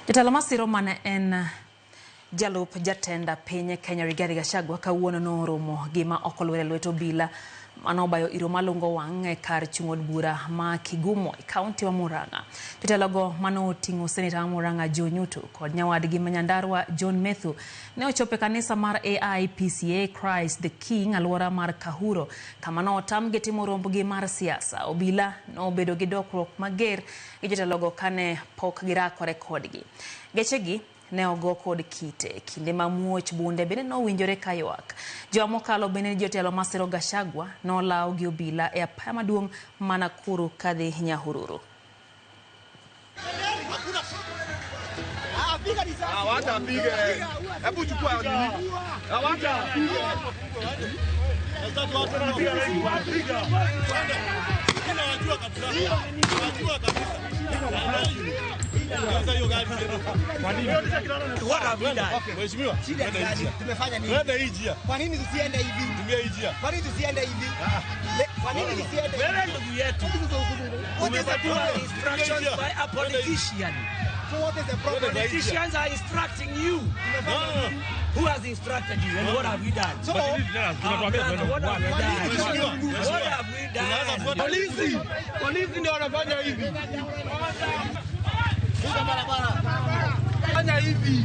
Jatelo mane en jalup jatenda piny Kenya Rigathi Gachagua kawuono noromo gima okolwere lweto obila manobayo iro malungo wang' e kar chung' od bura ma Kigumo e kaunti wa Murang'a. Jotelogo manoting'o seneta wa Murang'a Joe Nyuto kod nyawadgi ma Nyandarua John Methu ne ochopo e kanisa mar AIPCA Christ the King alwora mar Kahuro kama notamgi timo rombgi mar siasa. Obila nobedo gi dokruok mager gi jotelogo kane pok girakore kodgi. Gechegi ne ogo kod kite kinde mamuoch bunde bende nowinjore kaywak. Jomokalo bende jotelo masiro Gachagua nolawo gi obila e apaya maduong' ma Nakuru kadhi Nyahururu. What have we done? Mheshimiwa, tumefanya nini? twende hii njia. Kwa nini tusiende hivi? Tumia hii njia. Kwa nini tusiende hivi? Kwa nini tusiende? Wewe ndugu yetu. Umepatiwa instructions by a politician. So what is the problem? Politicians are instructing you. Who has instructed you and what have you done? So What have we done? What have we done? Polisi ndio wanafanya hivi. fanya hivi.